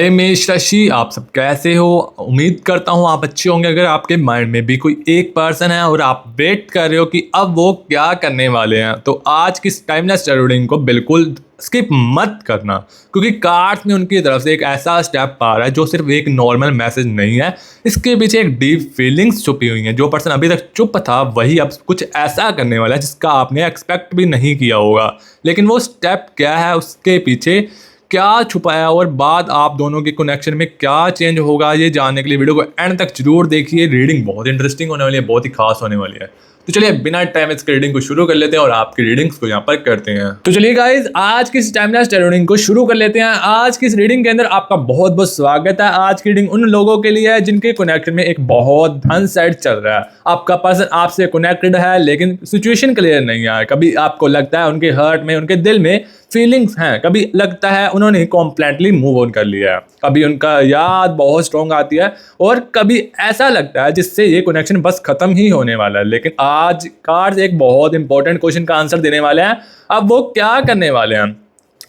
मेष राशि, आप सब कैसे हो? उम्मीद करता हूँ आप अच्छे होंगे। अगर आपके माइंड में भी कोई एक पर्सन है और आप वेट कर रहे हो कि अब वो क्या करने वाले हैं, तो आज की टाइमलेस रीडिंग को बिल्कुल स्किप मत करना, क्योंकि कार्ड्स में उनकी तरफ से एक ऐसा स्टेप आ रहा है जो सिर्फ एक नॉर्मल मैसेज नहीं है। इसके पीछे एक डीप फीलिंग्स छुपी हुई हैं। जो पर्सन अभी तक चुप था वही अब कुछ ऐसा करने वाला है जिसका आपने एक्सपेक्ट भी नहीं किया होगा। लेकिन वो स्टेप क्या है, उसके पीछे क्या छुपाया और बाद आप दोनों के कनेक्शन में क्या चेंज होगा, ये जानने के लिए वीडियो को एंड तक जरूर देखिए। रीडिंग बहुत इंटरेस्टिंग होने वाली है, बहुत ही खास होने वाली है। तो चलिए बिना टाइम इसके रीडिंग को शुरू कर लेते हैं और आपकी रीडिंग्स को यहाँ पर करते हैं। तो चलिए गाइज, आज की टाइमलेस रीडिंग को शुरू कर लेते हैं। आज की इस रीडिंग के अंदर आपका बहुत बहुत स्वागत है। आज की रीडिंग उन लोगों के लिए है जिनके कनेक्शन में एक बहुत अनसेट चल रहा है। आपका पर्सन आपसे कनेक्टेड है लेकिन सिचुएशन क्लियर नहीं है। कभी आपको लगता है उनके हर्ट में, उनके दिल में फीलिंग्स हैं, कभी लगता है उन्होंने कॉम्प्लीटली मूव ऑन कर लिया है, कभी उनका याद बहुत स्ट्रॉन्ग आती है और कभी ऐसा लगता है जिससे ये कनेक्शन बस खत्म ही होने वाला है। लेकिन आज कार्ड्स एक बहुत इंपॉर्टेंट क्वेश्चन का आंसर देने वाले हैं। अब वो क्या करने वाले हैं,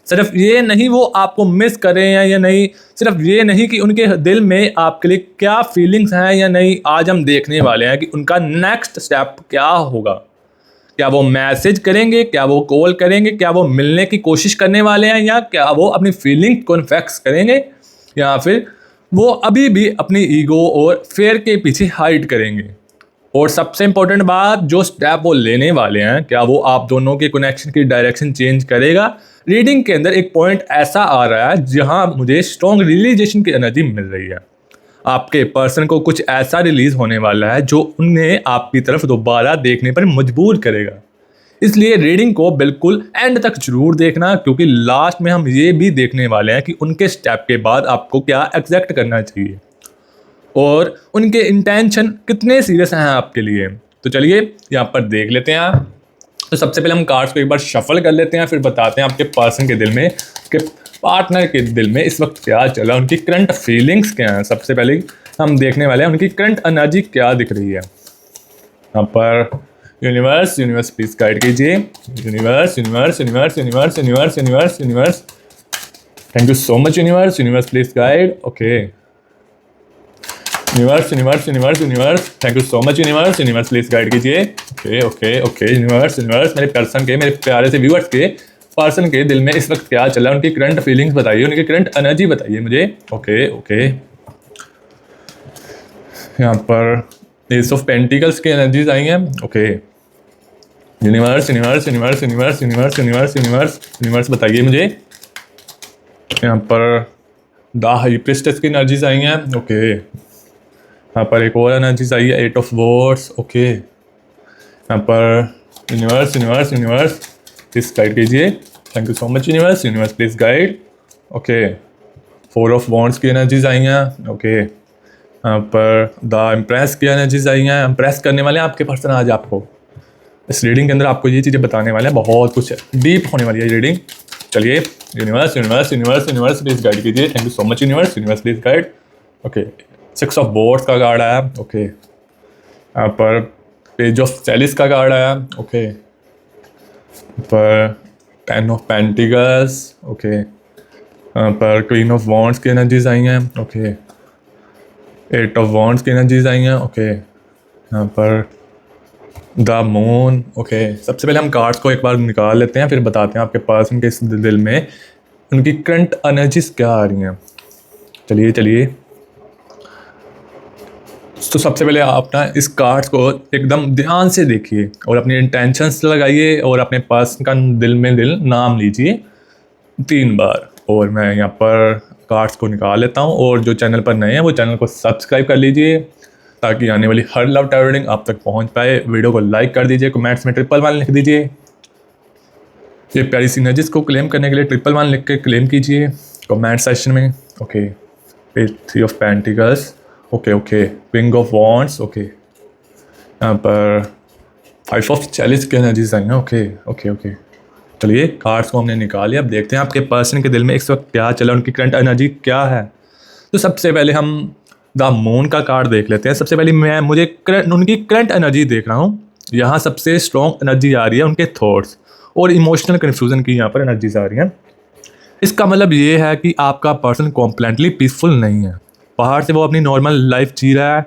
सिर्फ ये नहीं वो आपको मिस करें या नहीं, सिर्फ ये नहीं कि उनके दिल में आपके लिए क्या फीलिंग्स हैं या नहीं। आज हम देखने वाले हैं कि उनका नेक्स्ट स्टेप क्या होगा। क्या वो मैसेज करेंगे, क्या वो कॉल करेंगे, क्या वो मिलने की कोशिश करने वाले हैं, या क्या वो अपनी फीलिंग कन्फेक्स करेंगे, या फिर वो अभी भी अपनी ईगो और फेयर के पीछे हाइड करेंगे। और सबसे इंपॉर्टेंट बात, जो स्टेप वो लेने वाले हैं, क्या वो आप दोनों के कनेक्शन की डायरेक्शन चेंज करेगा। रीडिंग के अंदर एक पॉइंट ऐसा आ रहा है जहां मुझे स्ट्रॉन्ग रियलाइजेशन की एनर्जी मिल रही है। आपके पर्सन को कुछ ऐसा रिलीज होने वाला है जो उन्हें आपकी तरफ दोबारा देखने पर मजबूर करेगा। इसलिए रीडिंग को बिल्कुल एंड तक जरूर देखना, क्योंकि लास्ट में हम ये भी देखने वाले हैं कि उनके स्टेप के बाद आपको क्या एग्जैक्ट करना चाहिए और उनके इंटेंशन कितने सीरियस हैं आपके लिए। तो चलिए यहाँ पर देख लेते हैं। तो सबसे पहले हम कार्ड्स को एक बार शफल कर लेते हैं, फिर बताते हैं आपके पर्सन के दिल में, के पार्टनर के दिल में इस वक्त क्या चला, उनकी करंट फीलिंग्स क्या हैं। सबसे पहले हम देखने वाले हैं उनकी करंट एनर्जी क्या दिख रही है। यहाँ पर यूनिवर्स प्लीज गाइड कीजिए। Universe universe universe universe universe universe universe, thank you so much universe please guide. Okay, universe thank you so much universe please guide कीजिए। ओके यूनिवर्स मेरे पर्सन के, मेरे प्यारे से व्यूअर्स के पर्सन के दिल में इस वक्त क्या चल रहा है, उनकी करंट फीलिंग्स बताइए, उनकी करंट एनर्जी बताइए मुझे। ओके यहाँ पर एस ऑफ पेंटिकल्स की एनर्जीज आई हैं। ओके, यूनिवर्स बताइए मुझे। यहाँ पर द हाई प्रिस्टेस की एनर्जीज आई हैं। ओके, यहाँ पर एक और एनर्जीज आई है, 8 ऑफ वॉर्ड्स। ओके, यहाँ पर यूनिवर्स प्लीज गाइड कीजिए। Thank you so much universe please guide. Okay, 4 of wands की एनर्जीज आई हैं। ओके, यहाँ पर द इम्प्रेस की एनर्जीज आई हैं। इम्प्रेस करने वाले हैं आपके पर्सन आज आपको। इस रीडिंग के अंदर आपको ये चीज़ें बताने वाले हैं, बहुत कुछ डीप होने वाली है रीडिंग। चलिए यूनिवर्स प्लीज गाइड कीजिए। Thank you so much universe please guide. Okay, 6 of wards का कार्ड आया। ओके, यहाँ पर पेज ऑफ चैलिस का कार्ड आया। ओके, पर 10 ऑफ पेंटिकल्स। ओके, यहाँ पर क्वीन ऑफ वॉन्ड्स की एनर्जीज आई हैं। ओके, 8 ऑफ वॉन्ड्स की एनर्जीज आई हैं। ओके, यहाँ पर द मून। ओके, सबसे पहले हम कार्ड्स को एक बार निकाल लेते हैं, फिर बताते हैं आपके पर्सन के इस दिल में उनकी करंट एनर्जीज क्या आ रही हैं। चलिए तो सबसे पहले आप ना इस कार्ड्स को एकदम ध्यान से देखिए और अपनी इंटेंशंस लगाइए और अपने पर्सन का दिल में दिल नाम लीजिए 3 बार। और मैं यहाँ पर कार्ड्स को निकाल लेता हूँ, और जो चैनल पर नए हैं वो चैनल को सब्सक्राइब कर लीजिए ताकि आने वाली हर लव टैरो रीडिंग आप तक पहुँच पाए। वीडियो को लाइक कर दीजिए, कमेंट्स में 111 लिख दीजिए। ये प्यारी सी एनर्जीज को क्लेम करने के लिए 111 लिख के क्लेम कीजिए कमेंट सेक्शन में। Okay, page 3 of pentacles. Okay, king of wands. Okay, यहाँ पर 5 ऑफ चैलिस की एनर्जीज आई हैं। ओके, चलिए कार्ड्स को हमने निकाल लिया। अब देखते हैं आपके पर्सन के दिल में इस वक्त क्या चला, उनकी करंट एनर्जी क्या है। तो सबसे पहले हम द मून का कार्ड देख लेते हैं। सबसे पहले मुझे उनकी करंट एनर्जी देख रहा हूँ। यहाँ सबसे स्ट्रॉन्ग एनर्जी आ रही है उनके थॉट्स और इमोशनल कन्फ्यूजन की यहाँ पर एनर्जीज आ रही हैं। इसका मतलब ये है कि आपका पर्सन कॉम्प्लेटली पीसफुल नहीं है। बाहर से वो अपनी नॉर्मल लाइफ जी रहा है,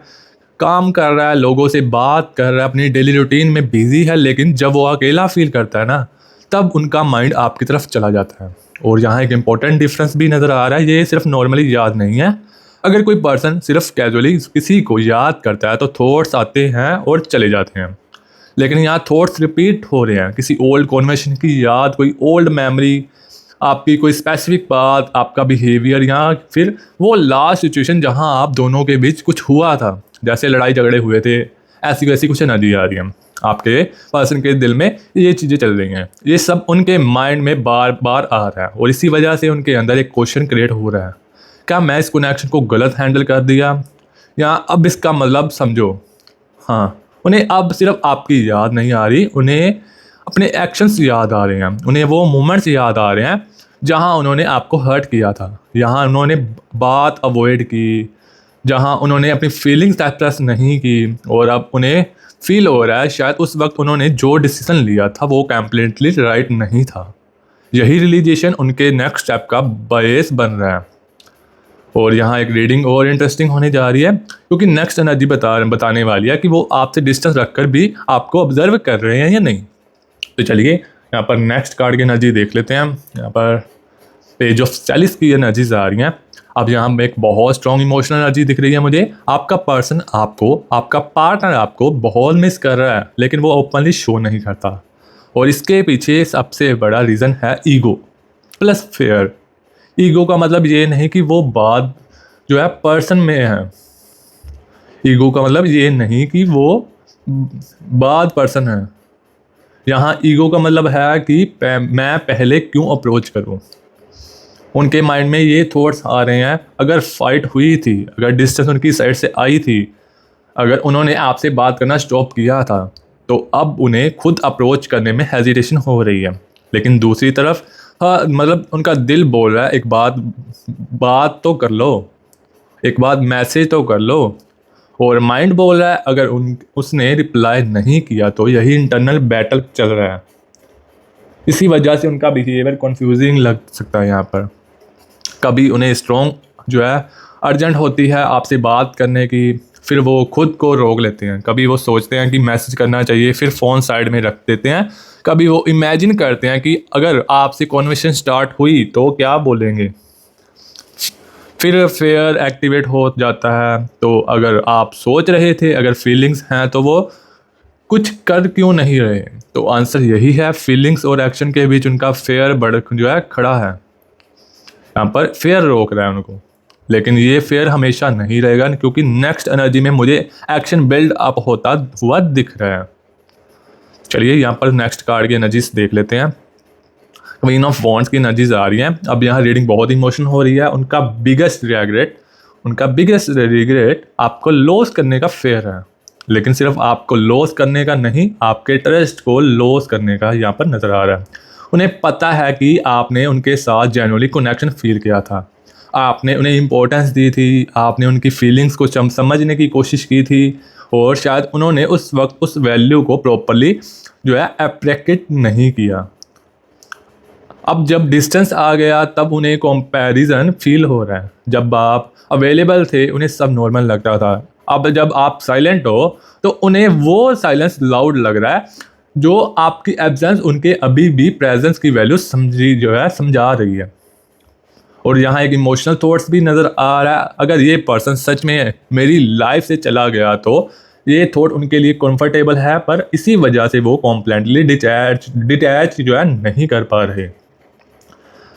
काम कर रहा है, लोगों से बात कर रहा है, अपनी डेली रूटीन में बिजी है, लेकिन जब वो अकेला फील करता है ना, तब उनका माइंड आपकी तरफ चला जाता है। और यहाँ एक इम्पॉर्टेंट डिफरेंस भी नज़र आ रहा है, ये सिर्फ नॉर्मली याद नहीं है। अगर कोई पर्सन सिर्फ कैजुअली किसी को याद करता है तो थॉट्स आते हैं और चले जाते हैं, लेकिन यहाँ थॉट्स रिपीट हो रहे हैं, किसी ओल्ड कॉन्वर्सेशन की याद, कोई ओल्ड मेमोरी, आपकी कोई स्पेसिफिक बात, आपका बिहेवियर, या फिर वो लास्ट सिचुएशन जहाँ आप दोनों के बीच कुछ हुआ था, जैसे लड़ाई झगड़े हुए थे, ऐसी वैसी कुछ एनर्जी आ रही है आपके पर्सन के दिल में। ये चीज़ें चल रही हैं, ये सब उनके माइंड में बार बार आ रहा है, और इसी वजह से उनके अंदर एक क्वेश्चन क्रिएट हो रहा है, क्या मैं इस कनेक्शन को गलत हैंडल कर दिया, या अब इसका मतलब समझो। हाँ, उन्हें अब सिर्फ आपकी याद नहीं आ रही, उन्हें अपने एक्शंस याद आ रहे हैं, उन्हें वो मोमेंट्स याद आ रहे हैं जहाँ उन्होंने आपको हर्ट किया था, जहाँ उन्होंने बात अवॉइड की, जहाँ उन्होंने अपनी फीलिंग्स एक्सप्रेस नहीं की, और अब उन्हें फील हो रहा है शायद उस वक्त उन्होंने जो डिसीजन लिया था वो कम्प्लीटली राइट नहीं था। यही रियलाइजेशन उनके नेक्स्ट स्टेप का बेस बन रहा है। और यहाँ एक रीडिंग और इंटरेस्टिंग होने जा रही है, क्योंकि नेक्स्ट एनर्जी बताने वाली है कि वो आपसे डिस्टेंस रखकर भी आपको ऑब्जर्व कर रहे हैं या नहीं। तो चलिए यहाँ पर नेक्स्ट कार्ड की एनर्जी देख लेते हैं। यहाँ पर पेज ऑफ चैलिस की एनर्जीज आ रही हैं। अब यहाँ में एक बहुत स्ट्रॉन्ग इमोशनल एनर्जी दिख रही है मुझे। आपका पर्सन आपको, आपका पार्टनर आपको बहुत मिस कर रहा है, लेकिन वो ओपनली शो नहीं करता, और इसके पीछे सबसे बड़ा रीज़न है ईगो प्लस फेयर। ईगो का मतलब ये नहीं कि वो बात जो है पर्सन में है, ईगो का मतलब ये नहीं कि वो बात पर्सन है। यहाँ ईगो का मतलब है कि मैं पहले क्यों अप्रोच करूँ। उनके माइंड में ये थॉट्स आ रहे हैं, अगर फाइट हुई थी, अगर डिस्टेंस उनकी साइड से आई थी, अगर उन्होंने आपसे बात करना स्टॉप किया था, तो अब उन्हें खुद अप्रोच करने में हेजिटेशन हो रही है। लेकिन दूसरी तरफ हाँ, मतलब उनका दिल बोल रहा है एक बात तो कर लो, एक बात मैसेज तो कर लो, और माइंड बोल रहा है अगर उसने रिप्लाई नहीं किया तो यही इंटरनल बैटल चल रहा है। इसी वजह से उनका बिहेवियर कंफ्यूजिंग लग सकता है। यहाँ पर कभी उन्हें स्ट्रॉन्ग जो है अर्जेंट होती है आपसे बात करने की, फिर वो खुद को रोक लेते हैं। कभी वो सोचते हैं कि मैसेज करना चाहिए, फिर फ़ोन साइड में रख देते हैं। कभी वो इमेजिन करते हैं कि अगर आपसे कॉन्वर्सेशन स्टार्ट हुई तो क्या बोलेंगे, फिर फेयर एक्टिवेट हो जाता है। तो अगर आप सोच रहे थे, अगर फीलिंग्स हैं, तो वो कुछ कर क्यों नहीं रहे? तो आंसर यही है, फीलिंग्स और एक्शन के बीच उनका फेयर बढ़ जो है खड़ा है। यहाँ पर फेयर रोक रहा है उनको, लेकिन ये फेयर हमेशा नहीं रहेगा, क्योंकि नेक्स्ट एनर्जी में मुझे एक्शन बिल्ड अप होता हुआ दिख रहा है। चलिए यहाँ पर नेक्स्ट कार्ड की एनर्जीज देख लेते हैं। क्वीन ऑफ वॉन्ड्स की एनर्जीज आ रही हैं। अब यहाँ रीडिंग बहुत इमोशन हो रही है। उनका बिगेस्ट रिग्रेट आपको लॉस करने का फेयर है, लेकिन सिर्फ आपको लॉस करने का नहीं, आपके ट्रस्ट को लॉस करने का यहाँ पर नज़र आ रहा है। उन्हें पता है कि आपने उनके साथ जेन्युइनली कनेक्शन फील किया था, आपने उन्हें इम्पोर्टेंस दी थी, आपने उनकी फीलिंग्स को समझने की कोशिश की थी, और शायद उन्होंने उस वक्त उस वैल्यू को प्रॉपरली जो है अप्रिशिएट नहीं किया। अब जब डिस्टेंस आ गया तब उन्हें कंपैरिजन फील हो रहा है। जब आप अवेलेबल थे उन्हें सब नॉर्मल लगता था, अब जब आप साइलेंट हो तो उन्हें वो साइलेंस लाउड लग रहा है, जो आपकी एब्सेंस उनके अभी भी प्रेजेंस की वैल्यू समझा रही है। और यहाँ एक इमोशनल थॉट्स भी नज़र आ रहा है, अगर ये पर्सन सच में मेरी लाइफ से चला गया तो ये थॉट उनके लिए कंफर्टेबल है, पर इसी वजह से वो कॉम्प्लीटली डिटैच जो है नहीं कर पा रहे।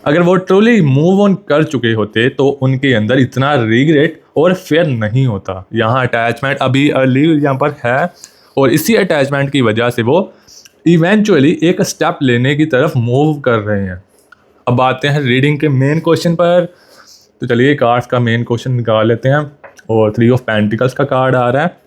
अगर वो ट्रूली मूव ऑन कर चुके होते तो उनके अंदर इतना रिग्रेट और फेयर नहीं होता। यहाँ अटैचमेंट अभी अर्ली यहाँ पर है, और इसी अटैचमेंट की वजह से वो इवेंचुअली एक स्टेप लेने की तरफ मूव कर रहे हैं। अब आते हैं रीडिंग के मेन क्वेश्चन पर। तो चलिए कार्ड्स का मेन क्वेश्चन निकाल लेते हैं, और 3 ऑफ पेंटिकल्स का कार्ड आ रहा है।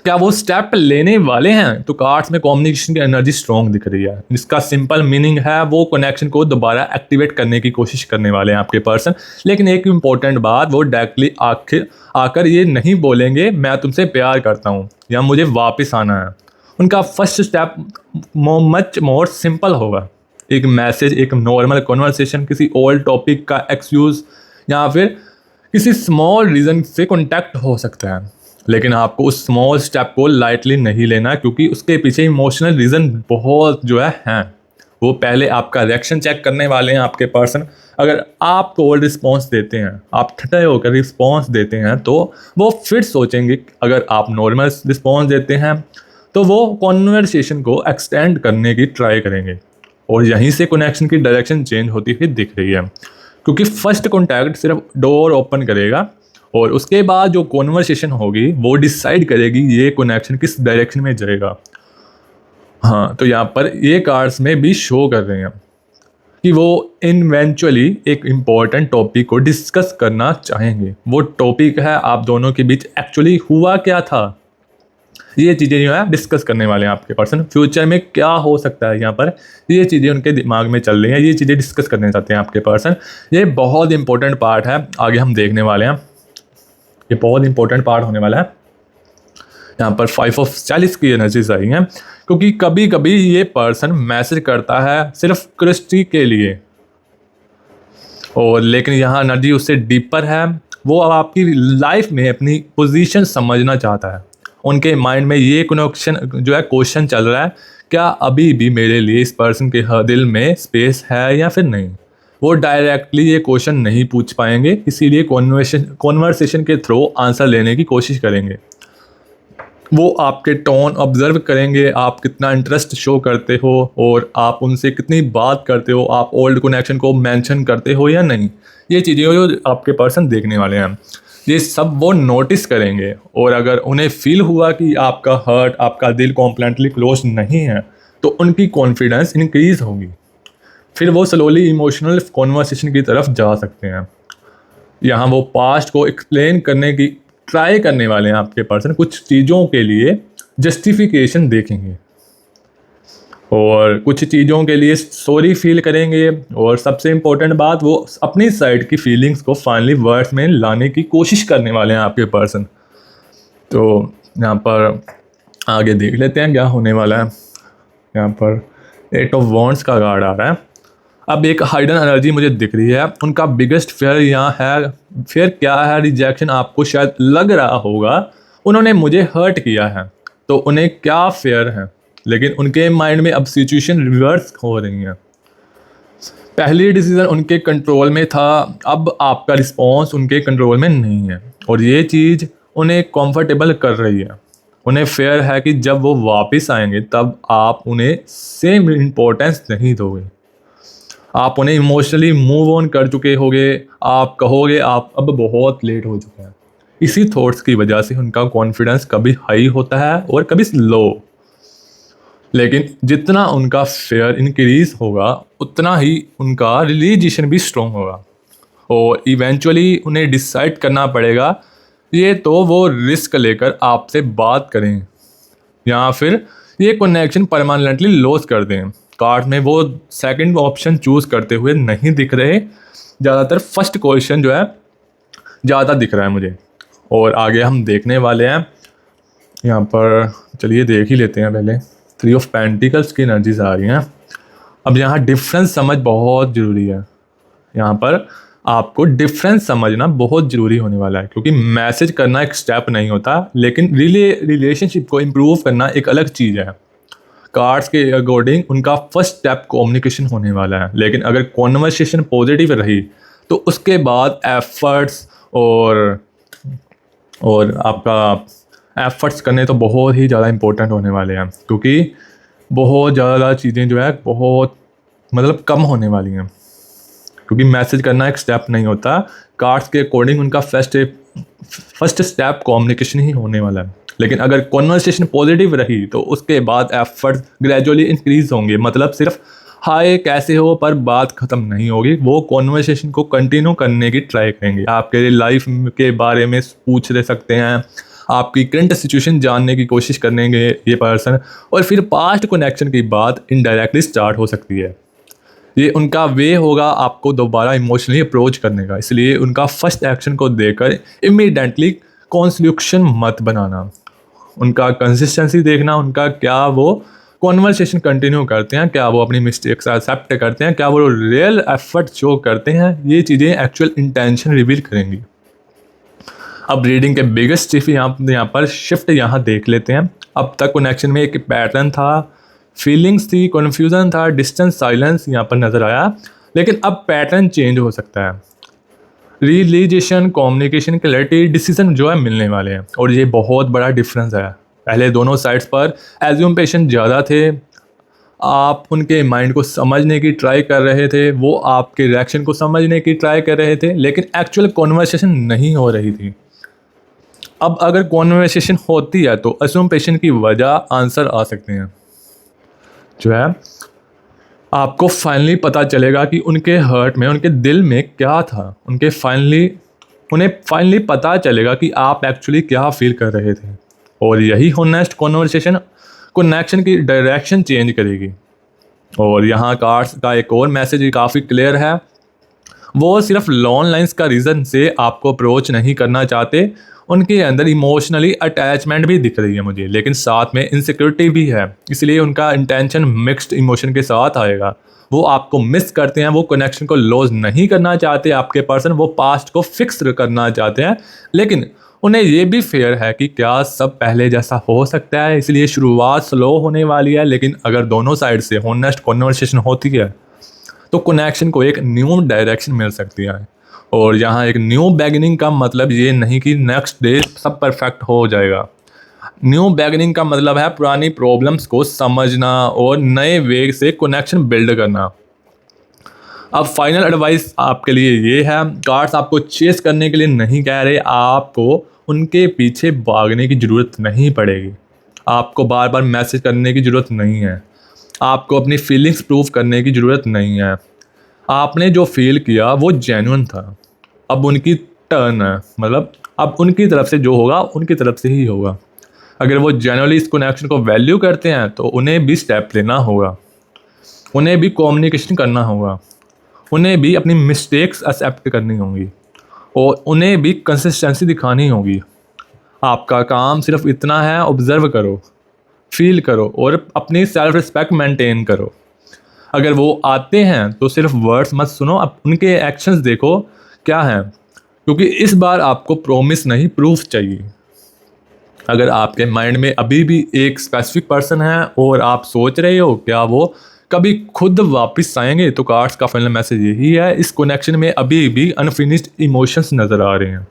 क्या वो स्टेप लेने वाले हैं? तो कार्ड्स में कम्युनिकेशन की एनर्जी स्ट्रॉन्ग दिख रही है। इसका सिंपल मीनिंग है वो कनेक्शन को दोबारा एक्टिवेट करने की कोशिश करने वाले हैं आपके पर्सन। लेकिन एक इम्पॉर्टेंट बात, वो डायरेक्टली आकर ये नहीं बोलेंगे मैं तुमसे प्यार करता हूँ या मुझे वापस आना है। उनका first step much more simple होगा, एक मैसेज, एक नॉर्मल कॉन्वर्सेशन, किसी ओल्ड टॉपिक का एक्सक्यूज़ या फिर किसी स्मॉल रीज़न से कॉन्टैक्ट हो सकता है। लेकिन आपको उस स्मॉल स्टेप को लाइटली नहीं लेना, क्योंकि उसके पीछे इमोशनल रीज़न बहुत जो है हैं। वो पहले आपका रिएक्शन चेक करने वाले हैं आपके पर्सन। अगर आप कोल्ड रिस्पॉन्स देते हैं, आप ठंडे होकर रिस्पॉन्स देते हैं, तो वो फिर सोचेंगे। अगर आप नॉर्मल रिस्पॉन्स देते हैं तो वो कॉन्वर्सेशन को एक्सटेंड करने की ट्राई करेंगे, और यहीं से कनेक्शन की डायरेक्शन चेंज होती हुई दिख रही है। क्योंकि फर्स्ट कॉन्टैक्ट सिर्फ डोर ओपन करेगा, और उसके बाद जो कॉन्वर्सेशन होगी वो डिसाइड करेगी ये कनेक्शन किस डायरेक्शन में जाएगा। हाँ, तो यहाँ पर ये कार्ड्स में भी शो कर रहे हैं कि वो इवेंचुअली एक इम्पॉर्टेंट टॉपिक को डिस्कस करना चाहेंगे। वो टॉपिक है आप दोनों के बीच एक्चुअली हुआ क्या था, ये चीज़ें जो है डिस्कस करने वाले हैं आपके पर्सन। फ्यूचर में क्या हो सकता है, यहाँ पर ये चीज़ें उनके दिमाग में चल रही हैं, ये चीज़ें डिस्कस करना चाहते हैं आपके पर्सन। ये बहुत इंपॉर्टेंट पार्ट है, आगे हम देखने वाले हैं। ये बहुत इंपॉर्टेंट पार्ट होने वाला है। यहाँ पर 5 ऑफ चैलिस की एनर्जीज आई हैं, क्योंकि कभी कभी ये पर्सन मैसेज करता है सिर्फ क्रिस्टी के लिए, और लेकिन यहाँ एनर्जी उससे डीपर है। वो अब आपकी लाइफ में अपनी पोजीशन समझना चाहता है। उनके माइंड में ये कनेक्शन जो है क्वेश्चन चल रहा है, क्या अभी भी मेरे लिए इस पर्सन के दिल में स्पेस है या फिर नहीं। वो डायरेक्टली ये क्वेश्चन नहीं पूछ पाएंगे, इसीलिए कॉन्वर्सेशन के थ्रू आंसर लेने की कोशिश करेंगे। वो आपके टोन ऑब्जर्व करेंगे, आप कितना इंटरेस्ट शो करते हो और आप उनसे कितनी बात करते हो, आप ओल्ड कनेक्शन को मेंशन करते हो या नहीं। ये चीज़ें जो आपके पर्सन देखने वाले हैं, ये सब वो नोटिस करेंगे। और अगर उन्हें फील हुआ कि आपका हर्ट, आपका दिल कॉम्प्लीटली क्लोज नहीं है, तो उनकी कॉन्फिडेंस इंक्रीज होगी। फिर वो स्लोली इमोशनल कॉन्वर्सेशन की तरफ जा सकते हैं। यहाँ वो पास्ट को एक्सप्लेन करने की ट्राई करने वाले हैं आपके पर्सन। कुछ चीज़ों के लिए जस्टिफिकेशन देखेंगे और कुछ चीज़ों के लिए सॉरी फील करेंगे, और सबसे इम्पोर्टेंट बात, वो अपनी साइड की फीलिंग्स को फाइनली वर्ड्स में लाने की कोशिश करने वाले हैं आपके पर्सन। तो यहाँ पर आगे देख लेते हैं क्या होने वाला है। यहाँ पर 8 ऑफ वॉन्ड्स का कार्ड आ रहा है। अब एक हाइडन एनर्जी मुझे दिख रही है। उनका बिगेस्ट फेयर यहाँ है। फेयर क्या है? रिजेक्शन। आपको शायद लग रहा होगा उन्होंने मुझे हर्ट किया है, तो उन्हें क्या फेयर है, लेकिन उनके माइंड में अब सिचुएशन रिवर्स हो रही है। पहली डिसीजन उनके कंट्रोल में था, अब आपका रिस्पॉन्स उनके कंट्रोल में नहीं है, और ये चीज़ उन्हें कंफर्टेबल कर रही है। उन्हें फेयर है कि जब वो वापस आएंगे तब आप उन्हें सेम इम्पोर्टेंस नहीं दोगे। आप उन्हें इमोशनली मूव ऑन कर चुके होगे। आप कहोगे आप अब बहुत लेट हो चुके हैं। इसी थॉट्स की वजह से उनका कॉन्फिडेंस कभी हाई होता है और कभी लो। लेकिन जितना उनका फेयर इंक्रीज होगा उतना ही उनका रियलाइजेशन भी स्ट्रॉन्ग होगा, और इवेंचुअली उन्हें डिसाइड करना पड़ेगा ये तो वो रिस्क लेकर आपसे बात करें या फिर ये कनेक्शन परमानेंटली लॉस कर दें। कार्ड में वो सेकंड ऑप्शन चूज़ करते हुए नहीं दिख रहे, ज़्यादातर फर्स्ट क्वेश्चन जो है ज़्यादा दिख रहा है मुझे। और आगे हम देखने वाले हैं। यहाँ पर चलिए देख ही लेते हैं पहले। 3 ऑफ पेंटिकल्स की एनर्जीज आ रही हैं। अब यहाँ डिफरेंस समझ बहुत ज़रूरी है। यहाँ पर आपको डिफरेंस समझना बहुत ज़रूरी होने वाला है, क्योंकि मैसेज करना एक स्टेप नहीं होता, लेकिन रिलेशनशिप को इम्प्रूव करना एक अलग चीज़ है। कार्ड्स के अकॉर्डिंग उनका फर्स्ट स्टेप कम्युनिकेशन होने वाला है, लेकिन अगर कॉन्वर्सेशन पॉजिटिव रही तो उसके बाद एफर्ट्स और आपका एफर्ट्स करने तो बहुत ही ज़्यादा इम्पोर्टेंट होने वाले हैं, क्योंकि बहुत ज़्यादा चीज़ें जो है बहुत मतलब कम होने वाली हैं, क्योंकि मैसेज करना एक स्टेप नहीं होता। कार्ड्स के अकॉर्डिंग उनका फर्स्ट स्टेप कम्युनिकेशन ही होने वाला है। लेकिन अगर कॉन्वर्सेशन पॉजिटिव रही तो उसके बाद एफर्ट्स ग्रेजुअली इंक्रीज होंगे। मतलब सिर्फ हाय कैसे हो पर बात ख़त्म नहीं होगी, वो कॉन्वर्सेशन को कंटिन्यू करने की ट्राई करेंगे। आपके लाइफ के बारे में पूछ ले सकते हैं, आपकी करंट सिचुएशन जानने की कोशिश करेंगे ये पर्सन, और फिर पास्ट कनेक्शन की बात इनडायरेक्टली स्टार्ट हो सकती है। ये उनका वे होगा आपको दोबारा इमोशनली अप्रोच करने का, इसलिए उनका फर्स्ट एक्शन को देकर इमीडिएटली कॉन्क्लूजन मत बनाना। उनका कंसिस्टेंसी देखना, उनका क्या वो कॉन्वर्सेशन कंटिन्यू करते हैं, क्या वो अपनी मिस्टेक्स एक्सेप्ट करते हैं, क्या वो रियल एफर्ट शो करते हैं, ये चीज़ें एक्चुअल इंटेंशन रिवील करेंगी। अब रीडिंग के बिगेस्ट शिफ्ट यहाँ पर शिफ्ट यहाँ देख लेते हैं। अब तक कनेक्शन में एक पैटर्न था, फीलिंग्स थी, कन्फ्यूज़न था, डिस्टेंस, साइलेंस यहाँ पर नज़र आया, लेकिन अब पैटर्न चेंज हो सकता है। रियलाइजेशन, कम्युनिकेशन, क्लैरिटी, डिसीजन जो है मिलने वाले हैं, और ये बहुत बड़ा डिफरेंस है। पहले दोनों साइड्स पर एज्यूम्पेशन ज़्यादा थे, आप उनके माइंड को समझने की ट्राई कर रहे थे, वो आपके रिएक्शन को समझने की ट्राई कर रहे थे, लेकिन एक्चुअल कॉन्वर्सेशन नहीं हो रही थी। अब अगर कॉन्वर्सेशन होती है तो एज्यूम्पेशन की वजह आंसर आ सकते हैं। जो है आपको फाइनली पता चलेगा कि उनके हर्ट में, उनके दिल में क्या था, उन्हें फाइनली पता चलेगा कि आप एक्चुअली क्या फील कर रहे थे, और यही होनेस्ट कॉन्वर्सेशन कनेक्शन की डायरेक्शन चेंज करेगी। और यहाँ कार्ड्स का एक और मैसेज काफ़ी क्लियर है, वो सिर्फ लॉन्ग लाइंस का रीज़न से आपको अप्रोच नहीं करना चाहते, उनके अंदर इमोशनली अटैचमेंट भी दिख रही है मुझे, लेकिन साथ में इनसिक्योरिटी भी है, इसलिए उनका इंटेंशन मिक्स्ड इमोशन के साथ आएगा। वो आपको मिस करते हैं, वो कनेक्शन को लॉस नहीं करना चाहते आपके पर्सन, वो पास्ट को फिक्स करना चाहते हैं, लेकिन उन्हें ये भी फेयर है कि क्या सब पहले जैसा हो सकता है, इसलिए शुरुआत स्लो होने वाली है, लेकिन अगर दोनों साइड से होनेस्ट कॉन्वर्सेशन होती है तो कनेक्शन को एक न्यू डायरेक्शन मिल सकती है। और यहाँ एक न्यू बिगिनिंग का मतलब ये नहीं कि नेक्स्ट डे सब परफेक्ट हो जाएगा। न्यू बिगिनिंग का मतलब है पुरानी प्रॉब्लम्स को समझना और नए वे से कनेक्शन बिल्ड करना। अब फाइनल एडवाइस आपके लिए ये है, कार्ड्स आपको चेस करने के लिए नहीं कह रहे, आपको उनके पीछे भागने की ज़रूरत नहीं पड़ेगी, आपको बार बार मैसेज करने की ज़रूरत नहीं है, आपको अपनी फीलिंग्स प्रूव करने की ज़रूरत नहीं है। आपने जो फील किया वो जेन्युइन था, अब उनकी टर्न है, मतलब अब उनकी तरफ से जो होगा उनकी तरफ से ही होगा। अगर वो जेन्युइनली इस कनेक्शन को वैल्यू करते हैं तो उन्हें भी स्टेप लेना होगा, उन्हें भी कम्युनिकेशन करना होगा, उन्हें भी अपनी मिस्टेक्स एक्सेप्ट करनी होंगी, और उन्हें भी कंसिस्टेंसी दिखानी होगी। आपका काम सिर्फ इतना है, ऑब्जर्व करो, फील करो और अपनी सेल्फ रिस्पेक्ट मेंटेन करो। अगर वो आते हैं तो सिर्फ वर्ड्स मत सुनो, अब उनके एक्शंस देखो क्या हैं, क्योंकि इस बार आपको प्रॉमिस नहीं प्रूफ चाहिए। अगर आपके माइंड में अभी भी एक स्पेसिफिक पर्सन है और आप सोच रहे हो क्या वो कभी खुद वापस आएंगे, तो कार्ड्स का फाइनल मैसेज यही है, इस कनेक्शन में अभी भी अनफिनिश्ड इमोशंस नज़र आ रहे हैं,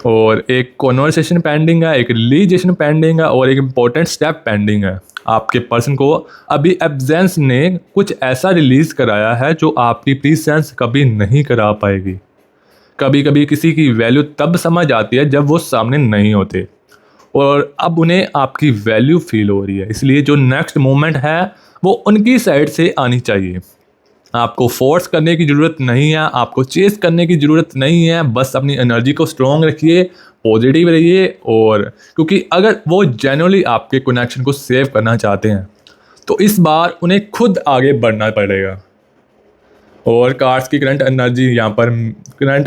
और एक कॉन्वर्सेशन पेंडिंग है, एक रिलीजेशन पेंडिंग है, और एक इम्पोर्टेंट स्टेप पेंडिंग है। आपके पर्सन को अभी एब्सेंस ने कुछ ऐसा रिलीज़ कराया है जो आपकी प्रीसेंस कभी नहीं करा पाएगी। कभी कभी किसी की वैल्यू तब समझ आती है जब वो सामने नहीं होते, और अब उन्हें आपकी वैल्यू फील हो रही है, इसलिए जो नेक्स्ट मोमेंट है वो उनकी साइड से आनी चाहिए। आपको फोर्स करने की ज़रूरत नहीं है, आपको चेस करने की ज़रूरत नहीं है, बस अपनी एनर्जी को स्ट्रॉन्ग रखिए, पॉजिटिव रहिए, और क्योंकि अगर वो जेन्युइनली आपके कनेक्शन को सेव करना चाहते हैं तो इस बार उन्हें खुद आगे बढ़ना पड़ेगा। और कार्ड्स की करंट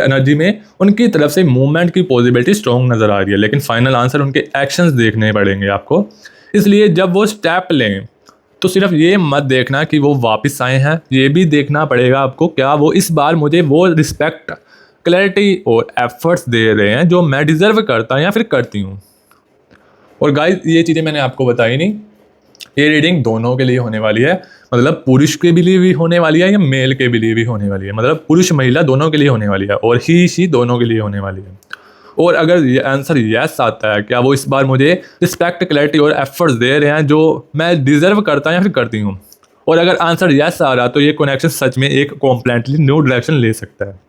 एनर्जी में उनकी तरफ से मूवमेंट की पॉसिबिलिटी स्ट्रॉन्ग नज़र आ रही है, लेकिन फाइनल आंसर उनके एक्शंस देखने पड़ेंगे आपको। इसलिए जब वो स्टेप लें तो सिर्फ ये मत देखना कि वो वापस आए हैं, ये भी देखना पड़ेगा आपको क्या वो इस बार मुझे वो रिस्पेक्ट, क्लैरिटी और एफर्ट्स दे रहे हैं जो मैं डिज़र्व करता या फिर करती हूँ। और गाइस, ये चीज़ें मैंने आपको बताई नहीं, ये रीडिंग दोनों के लिए होने वाली है, मतलब पुरुष के लिए भी होने वाली है या मेल के लिए भी होने वाली है, मतलब पुरुष महिला दोनों के लिए होने वाली है, और ही शी दोनों के लिए होने वाली है। और अगर ये आंसर यस आता है, क्या वो इस बार मुझे रिस्पेक्ट, क्लैरिटी और एफर्ट्स दे रहे हैं जो मैं डिज़र्व करता या फिर करती हूँ, और अगर आंसर यस आ रहा तो ये कनेक्शन सच में एक कॉम्प्लीटली न्यू डायरेक्शन ले सकता है।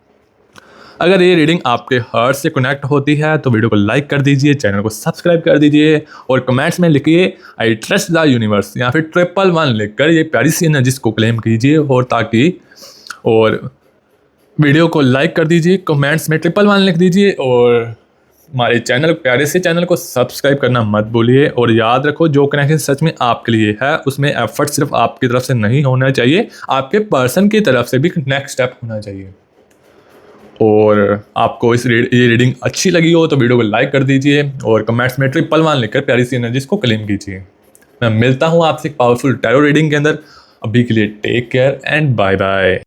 अगर ये रीडिंग आपके हार्ट से कनेक्ट होती है तो वीडियो को लाइक कर दीजिए, चैनल को सब्सक्राइब कर दीजिए, और कमेंट्स में लिखिए आई ट्रस्ट द यूनिवर्स या फिर 111 लिखकर ये प्यारी सी एनर्जीज को क्लेम कीजिए, और वीडियो को लाइक कर दीजिए, कमेंट्स में 111 लिख दीजिए, और हमारे प्यारे से चैनल को सब्सक्राइब करना मत भूलिए। और याद रखो, जो कनेक्शन सच में आपके लिए है उसमें एफर्ट सिर्फ आपकी तरफ से नहीं होना चाहिए, आपके पर्सन की तरफ से भी नेक्स्ट स्टेप होना चाहिए। और आपको ये रीडिंग अच्छी लगी हो तो वीडियो को लाइक कर दीजिए, और कमेंट्स में 111 लिखकर प्यारी सी एनर्जीज को क्लेम कीजिए। मैं मिलता हूँ आपसे एक पावरफुल टैरो रीडिंग के अंदर। अभी के लिए take care and bye bye.